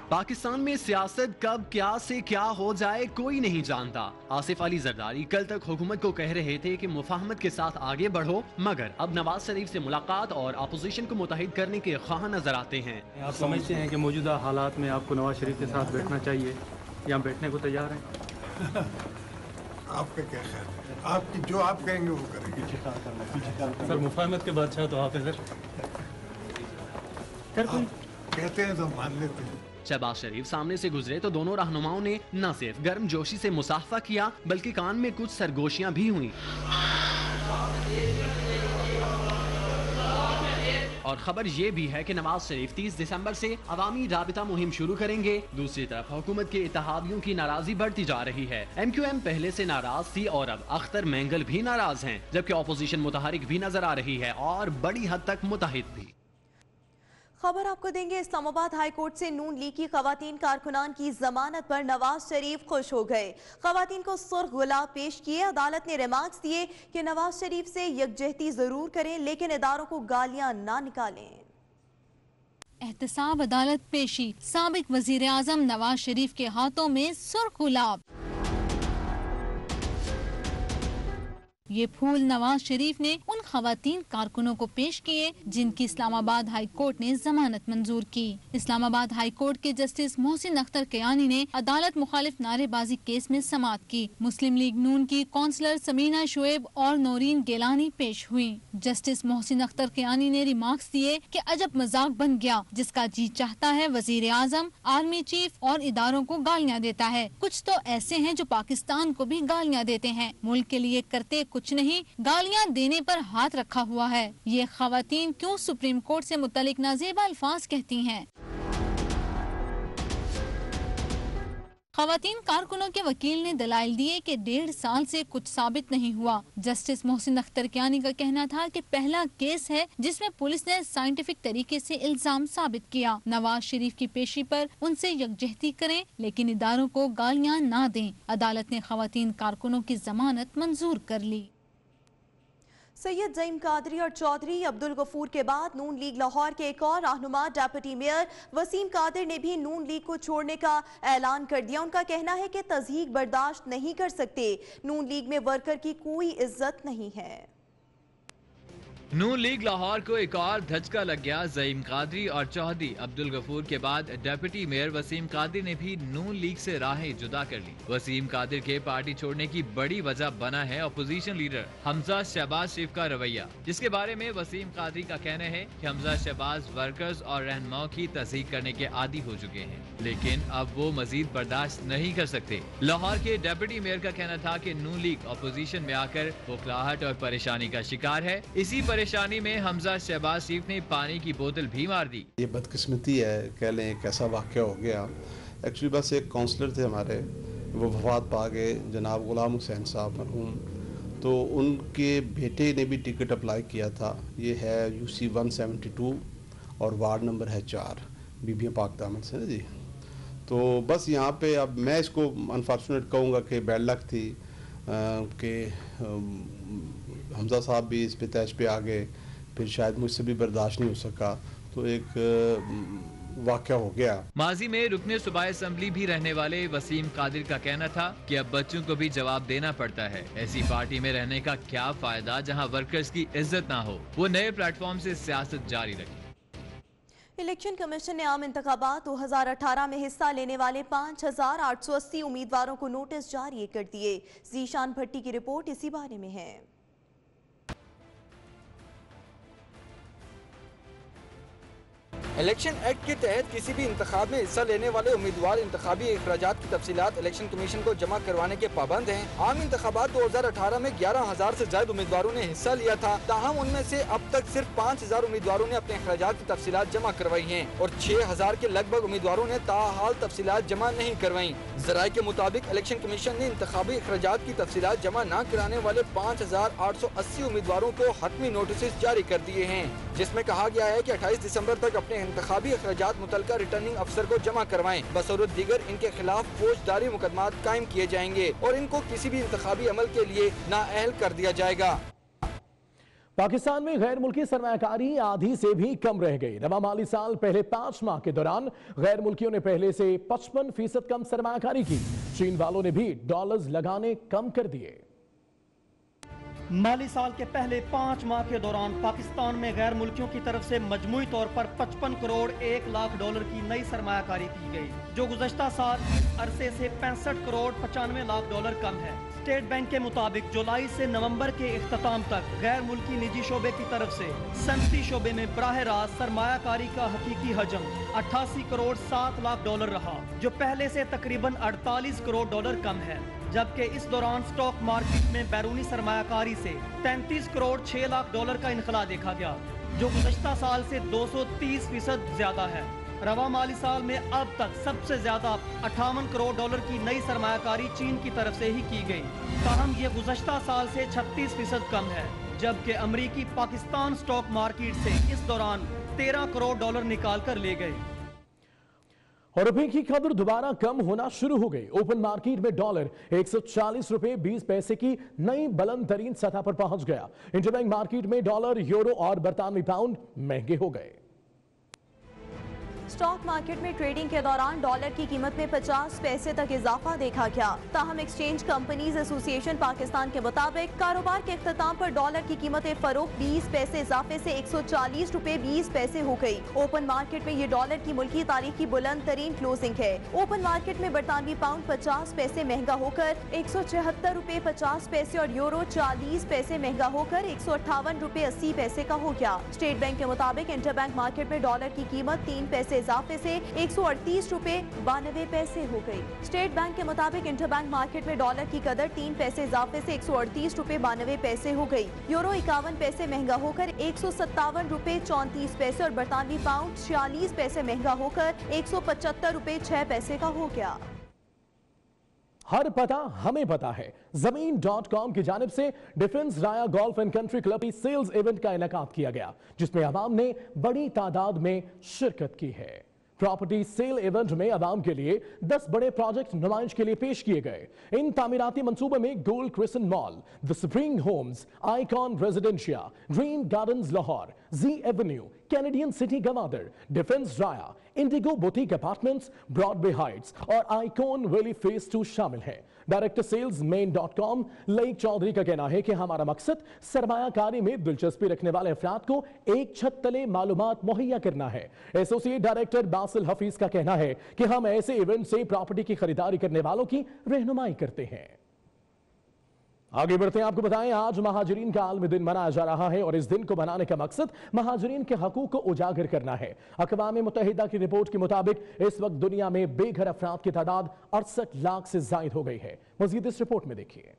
पाकिस्तान में सियासत कब क्या से क्या हो जाए कोई नहीं जानता। आसिफ अली जरदारी कल तक हुकूमत को कह रहे थे कि मुफाहमत के साथ आगे बढ़ो, मगर अब नवाज शरीफ से मुलाकात और अपोजिशन को मुत्तहिद करने के ख्वाह नजर आते हैं। आप समझते हैं कि मौजूदा हालात में आपको नवाज शरीफ के साथ बैठना चाहिए या बैठने को तैयार हैं? आपका क्या ख्याल है? आपकी जो आप कहेंगे वो करेंगे। सर मुफाहमत के बादशाह तो आप हैं सर। कहते हैं तो मान लेते हैं। शहबाज शरीफ सामने से गुजरे तो दोनों रहनुमाओं ने न सिर्फ गर्म जोशी से मुसाफा किया बल्कि कान में कुछ सरगोशियां भी हुई। और खबर ये भी है कि नवाज शरीफ 30 दिसंबर से अवामी राबिता मुहिम शुरू करेंगे। दूसरी तरफ हुकूमत के इत्तेहादियों की नाराजगी बढ़ती जा रही है। MQM पहले से नाराज थी और अब अख्तर मेंगल भी नाराज हैं, जबकि ऑपोजिशन मुतहरिक भी नजर आ रही है और बड़ी हद तक मुत्तहिद भी। खबर आपको देंगे इस्लामाबाद हाई कोर्ट से नून लीग की खवातीन कारकुनान की जमानत पर नवाज शरीफ खुश हो गए। खवातीन को सुर्ख गुलाब पेश किए। अदालत ने रिमार्क्स दिए कि नवाज शरीफ से यकजहती जरूर करें लेकिन इदारों को गालियां ना निकालें। एहतसाब अदालत पेशी, साबिक वजीर आजम नवाज शरीफ के हाथों में सुर्ख गुलाब। ये फूल नवाज शरीफ ने उन खवातीन कारकुनों को पेश किए जिनकी इस्लामाबाद हाई कोर्ट ने जमानत मंजूर की। इस्लामाबाद हाई कोर्ट के जस्टिस मोहसिन अख्तर कयानी ने अदालत मुखालिफ नारेबाजी केस में समाअत की। मुस्लिम लीग नून की कौंसलर समीना शुएब और नौरीन गेलानी पेश हुई। जस्टिस मोहसिन अख्तर कयानी ने रिमार्क्स दिए कि अजब मजाक बन गया, जिसका जी चाहता है वजीर आजम, आर्मी चीफ और इदारों को गालियाँ देता है। कुछ तो ऐसे हैं जो पाकिस्तान को भी गालियाँ देते हैं, मुल्क के लिए करते कुछ नहीं, गालियां देने पर हाथ रखा हुआ है। ये खवातीन क्यों सुप्रीम कोर्ट से मुतल्लिक नाजेबा अल्फाज कहती हैं? खवातीन कारकुनों के वकील ने दलाइल दिए कि 1.5 साल से कुछ साबित नहीं हुआ। जस्टिस मोहसिन अख्तर कयानी का कहना था कि पहला केस है जिसमें पुलिस ने साइंटिफिक तरीके से इल्जाम साबित किया। नवाज शरीफ की पेशी पर उनसे यकजहती करें लेकिन इदारों को गालियां ना दें। अदालत ने खवातीन कारकुनों की जमानत मंजूर कर ली। सैयद ज़ईम कादरी और चौधरी अब्दुल गफूर के बाद नून लीग लाहौर के एक और रहनुमा डेप्यूटी मेयर वसीम कादिर ने भी नून लीग को छोड़ने का ऐलान कर दिया। उनका कहना है कि तज़हीक बर्दाश्त नहीं कर सकते। नून लीग में वर्कर की कोई इज्जत नहीं है। नून लीग लाहौर को एक और धचका लग गया। ज़ईम कादरी और चौधरी अब्दुल गफूर के बाद डिप्टी मेयर वसीम कादिर ने भी नून लीग से राहें जुदा कर ली। वसीम कादिर के पार्टी छोड़ने की बड़ी वजह बना है अपोजिशन लीडर हमजा शहबाज शरीफ का रवैया, जिसके बारे में वसीम कादरी का कहना है कि हमजा शहबाज वर्कर्स और रहनुमाओं की तस्दीक करने के आदी हो चुके हैं, लेकिन अब वो मजीद बर्दाश्त नहीं कर सकते। लाहौर के डिप्टी मेयर का कहना था कि नून लीग अपोजिशन में आकर बौखलाहट और परेशानी का शिकार है। इसी परेशानी में हमजा शहबाज शरीफ ने पानी की बोतल भी मार दी। ये बदकिस्मती है, कह लें एक ऐसा वाक़या हो गया। एक्चुअली बस एक काउंसलर थे हमारे, वो वफात पा गए, जनाब गुलाम हुसैन साहब मरहूम, तो उनके बेटे ने भी टिकट अप्लाई किया था। ये है UC 172 और वार्ड नंबर है 4 बीबियाँ पाक दामन से ना जी। तो बस यहाँ पे अब मैं इसको अनफॉर्चुनेट कहूँगा कि बैड लक थी कि हमजा साहब भी इस पे तैश पे आ गए, फिर शायद मुझसे भी बर्दाश्त नहीं हो सका, तो एक वाक़या हो गया। माजी में रुकने सूबाई असेंबली भी रहने वाले वसीम कादिर का कहना था कि अब बच्चों को भी जवाब देना पड़ता है। ऐसी पार्टी में रहने का क्या फायदा जहां वर्कर्स की इज्जत ना हो। वो नए प्लेटफॉर्म से सियासत जारी रखे। इलेक्शन कमीशन ने आम इंतखाबात 2018 में हिस्सा लेने वाले 5880 उम्मीदवारों को नोटिस जारी कर दिए। जीशान भट्टी की रिपोर्ट इसी बारे में है। इलेक्शन एक्ट के तहत किसी भी इंतखाब में हिस्सा लेने वाले उम्मीदवार इंतखाबी अखराजात की तफसीलात इलेक्शन कमीशन को जमा करवाने के पाबंद हैं। आम इंतखाबात 2018 में 11,000 से ज्यादा उम्मीदवारों ने हिस्सा लिया था, ताहम उनमें से अब तक सिर्फ 5,000 उम्मीदवारों ने अपने अखराजात की तफसीलात जमा करवाई हैं और 6,000 के लगभग उम्मीदवारों ने ताहाल तफसीलात जमा नहीं करवाई। ज़राए के मुताबिक इलेक्शन कमीशन ने इंतखाबी अखराजात की तफसीलात जमा न कराने वाले 5,880 उम्मीदवारों को हतमी नोटिस जारी कर दिए हैं, जिसमें कहा गया है कि 28 दिसंबर तक अपने इंतखाबी अखराजात मुतलका रिटर्निंग अफसर को जमा करवाएं। बसूरत दीगर इनके खिलाफ फौजदारी मुकदमात कायम किए जाएंगे और इनको किसी भी इंतखाबी अमल के लिए नाअहल कर दिया जाएगा। पाकिस्तान में गैर मुल्की सरमायाकारी आधी से भी कम रह गई। रवा माली साल पहले 5 माह के दौरान गैर मुल्कियों ने पहले से 55% कम सरमायाकारी की। चीन वालों ने भी डॉलर्स लगाने कम कर दिए। माली साल के पहले 5 माह के दौरान पाकिस्तान में गैर मुल्कियों की तरफ से मजमूई तौर पर 55 करोड़ 1 लाख डॉलर की नई सरमायाकारी की गई, जो गुज़श्ता साल अरसे से 65 करोड़ 95 लाख डॉलर कम है। स्टेट बैंक के मुताबिक जुलाई से नवंबर के इख्तिताम तक गैर मुल्की निजी शोबे की तरफ से सनती शोबे में बराह रास्त सरमायाकारी का हकीकी हजम 88 करोड़ 7 लाख डॉलर रहा, जो पहले से तकरीबन 48 करोड़ डॉलर कम है। जबकि इस दौरान स्टॉक मार्केट में बैरूनी सरमायाकारी से 33 करोड़ 6 लाख डॉलर का इनखला देखा गया, जो गुज़श्ता साल से 230% ज्यादा है। रवा माली साल में अब तक सबसे ज्यादा 58 करोड़ डॉलर की नई सरमायाकारी चीन की तरफ से ही की गई, ताहम ये गुज़श्ता साल से 36% कम है। जबकि अमरीकी पाकिस्तान स्टॉक मार्केट से इस दौरान 13 करोड़ डॉलर निकाल कर ले गए। और रुपए की कदर दोबारा कम होना शुरू हो गई। ओपन मार्केट में डॉलर 140 रुपए 20 पैसे की नई बुलंद तरीन सतह पर पहुंच गया। इंटरबैंक मार्केट में डॉलर, यूरो और बरतानवी पाउंड महंगे हो गए। स्टॉक मार्केट में ट्रेडिंग के दौरान डॉलर की कीमत में 50 पैसे तक इजाफा देखा गया। ताहम एक्सचेंज कंपनीज एसोसिएशन पाकिस्तान के मुताबिक कारोबार के इख्तिताम पर डॉलर की कीमत फरोख्त 20 पैसे इजाफे से 140 रुपए 20 पैसे हो गई। ओपन मार्केट में ये डॉलर की मुल्की तारीख की बुलंद तरीन क्लोजिंग है। ओपन मार्केट में बरतानवी पाउंड 50 पैसे महंगा होकर 176 रुपए 50 पैसे और यूरो 40 पैसे महंगा होकर 158 रुपए 80 पैसे का हो गया। स्टेट बैंक के मुताबिक इंटरबैंक मार्केट में डॉलर की कीमत 3 पैसे इजाफे से 138 रुपए 92 पैसे हो गई। स्टेट बैंक के मुताबिक इंटरबैंक मार्केट में डॉलर की कदर 3 पैसे इजाफे से 138 रुपए 92 पैसे हो गई। यूरो 51 पैसे महंगा होकर 157 रुपए 34 पैसे और बरतानवी पाउंड 46 पैसे महंगा होकर 175 रुपए 6 पैसे का हो गया। हर पता हमें पता है। ज़मीन.com की जानिब से defence Raya golf and country club की सेल्स इवेंट का इनेकाद किया गया, जिसमें अवाम ने बड़ी तादाद में शिरकत की है। प्रॉपर्टी सेल इवेंट में अवाम के लिए 10 बड़े प्रोजेक्ट नुमाइश के लिए पेश किए गए। इन तामीराती मंसूबे में gold crescent mall, the spring homes, icon residencia, green gardens Lahore, G avenue, Canadian city Gwadar, defence Raya, Indigo boutique apartments, Broadway heights और आइकॉन वैली फेज 2 शामिल हैं। डायरेक्टर सेल्स मेन.com लईक चौधरी का कहना है कि हमारा मकसद सरमायाकारी में दिलचस्पी रखने वाले अफराद को एक छत तले मालूमात मुहैया करना है। एसोसिएट डायरेक्टर बासिल हफीज का कहना है कि हम ऐसे इवेंट से प्रॉपर्टी की खरीदारी करने वालों की रहनुमाई करते हैं। आगे बढ़ते हैं, आपको बताएं आज महाजरीन का आलमी दिन मनाया जा रहा है और इस दिन को मनाने का मकसद महाजरीन के हकूक को उजागर करना है। अक़वाम मुत्तहिदा की रिपोर्ट के मुताबिक इस वक्त दुनिया में बेघर अफराद की तादाद 68 लाख से जायद हो गई है। मजीद इस रिपोर्ट में देखिए।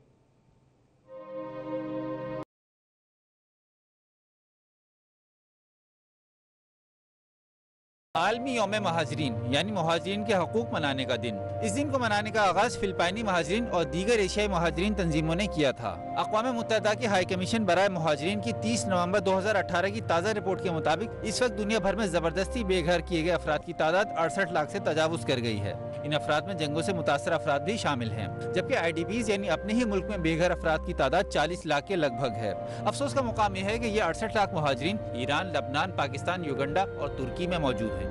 आलमी यौम महाजरीन यानी महाजरीन के हकूक मनाने का दिन। इस दिन को मनाने का आगाज फिलिपाइनी महाजरीन और दीगर एशियाई महाजरीन तंजीमों ने किया था। अक़वाम मुत्तहिदा की हाई कमीशन बराए महाजरीन की 30 नवंबर 2018 की ताज़ा रिपोर्ट के मुताबिक इस वक्त दुनिया भर में जबरदस्ती बेघर किए गए अफराद की तादाद 68 लाख से तजावुज कर गई है। इन अफराद में जंगों से मुतासर अफराद भी शामिल हैं, जबकि IDPs यानी अपने ही मुल्क में बेघर अफराद की तादाद 40 लाख के लगभग है। अफसोस का मुकाम यह है कि ये 68 लाख महाजरीन ईरान, लबनान, पाकिस्तान, युगांडा और तुर्की में मौजूद हैं।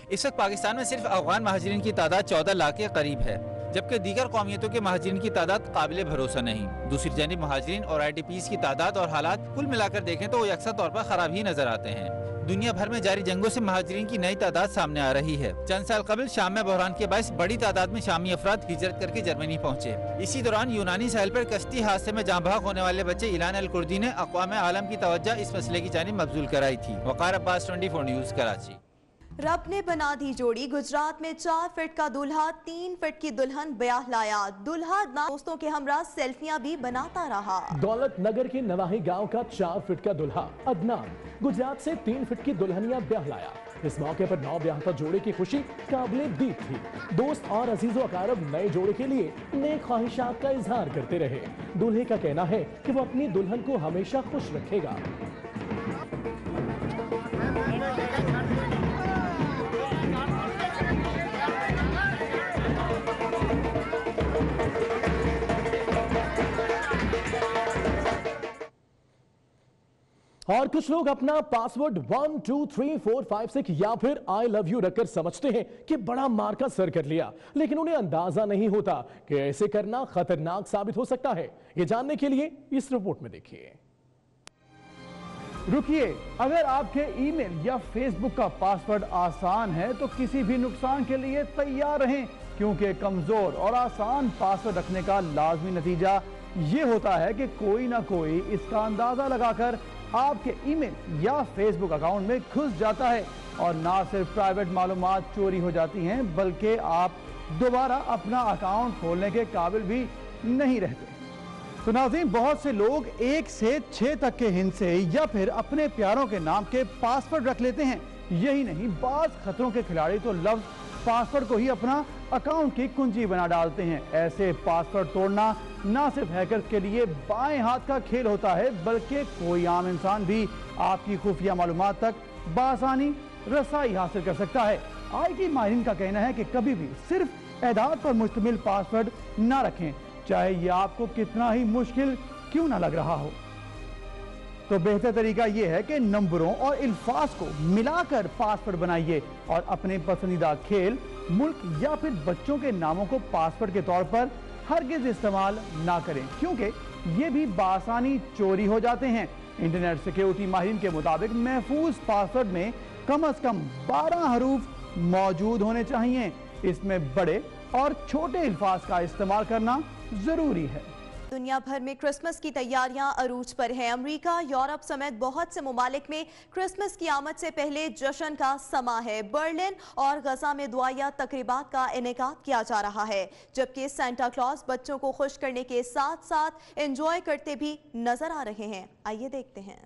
इस वक्त पाकिस्तान में सिर्फ अफगान महाजरीन की तादाद 14 लाख के करीब है, जबकि दीगर कौमियतों के महाजरीन की तादाद काबिल भरोसा नहीं। दूसरी जानिब महाजरीन और IDPs की तादाद और हालात कुल मिलाकर देखें तो वो यकसा तौर पर खराब ही नजर आते हैं। दुनिया भर में जारी जंगों से महाजरीन की नई तादाद सामने आ रही है। चंद साल कबल शाम में बहरान के बायस बड़ी तादाद में शामी अफराद हिजरत करके जर्मनी पहुँचे। इसी दौरान यूनानी साहिल पर कश्ती हादसे में जाँ बहक होने वाले बच्चे इलान अल कुर्दी ने अक़वाम आलम की तवज्जो इस मसले की जानिब मबज़ूल कराई थी। वक़ार अब्बास, 24 न्यूज़, कराची। रब ने बना दी जोड़ी। गुजरात में 4 फीट का दूल्हा 3 फीट की दुल्हन ब्याह लाया। दूल्हा दोस्तों के हमरा सेल्फियां भी बनाता रहा। दौलत नगर के नवाही गांव का 4 फीट का दूल्हा अदनान गुजरात से 3 फीट की दुल्हनिया ब्याह लाया। इस मौके पर नौ ब्याहता जोड़े की खुशी काबिले दीद थी। दोस्त और अजीजों अकारब नए जोड़े के लिए नेक ख्वाहिशात का इजहार करते रहे। दूल्हे का कहना है कि वो अपनी दुल्हन को हमेशा खुश रखेगा। और कुछ लोग अपना पासवर्ड 1 2 3 4 5 6 या फिर आई लव यू रखकर समझते हैं कि बड़ा मार्का सर कर लिया, लेकिन उन्हें अंदाजा नहीं होता कि ऐसे करना खतरनाक साबित हो सकता है। ये जानने के लिए इस रिपोर्ट में देखिए। रुकिए, अगर आपके ईमेल या फेसबुक का पासवर्ड आसान है तो किसी भी नुकसान के लिए तैयार रहें, क्योंकि कमजोर और आसान पासवर्ड रखने का लाजमी नतीजा ये होता है कि कोई ना कोई इसका अंदाजा लगाकर आपके ईमेल या फेसबुक अकाउंट में घुस जाता है और ना सिर्फ प्राइवेट मालूमात चोरी हो जाती हैं, बल्कि आप दोबारा अपना अकाउंट खोलने के काबिल भी नहीं रहते। तो नाज़रीन, बहुत से लोग 1 से 6 तक के हिंसे या फिर अपने प्यारों के नाम के पासवर्ड रख लेते हैं। यही नहीं, बाज खतरों के खिलाड़ी तो लफ्ज पासवर्ड को ही अपना अकाउंट की कुंजी बना डालते हैं। ऐसे पासवर्ड तोड़ना ना सिर्फ हैकर के लिए बाएं हाथ का खेल होता है, बल्कि कोई आम इंसान भी आपकी खुफिया मालूमात तक बासानी रसाई हासिल कर सकता है। IT माहिरीन का कहना है कि कभी भी सिर्फ एदाद पर मुश्तमिल पासवर्ड ना रखें, चाहे यह आपको कितना ही मुश्किल क्यों ना लग रहा हो। तो बेहतर तरीका यह है कि नंबरों और अल्फाज को मिलाकर पासवर्ड बनाइए और अपने पसंदीदा खेल, मुल्क या फिर बच्चों के नामों को पासवर्ड के तौर पर हरगिज इस्तेमाल ना करें, क्योंकि ये भी बासानी चोरी हो जाते हैं। इंटरनेट सिक्योरिटी माहिरीन के मुताबिक महफूज पासवर्ड में कम से कम 12 हरूफ मौजूद होने चाहिए। इसमें बड़े और छोटे अल्फाज का इस्तेमाल करना जरूरी है। दुनिया भर में क्रिसमस की तैयारियां अरूज पर हैं। अमेरिका, यूरोप समेत बहुत से ममालिक में क्रिसमस की आमद से पहले जश्न का समा है। बर्लिन और गजा में दुआया तकरीबात का इनेकाद किया जा रहा है, जबकि सेंटा क्लॉज बच्चों को खुश करने के साथ साथ एंजॉय करते भी नजर आ रहे हैं। आइए देखते हैं।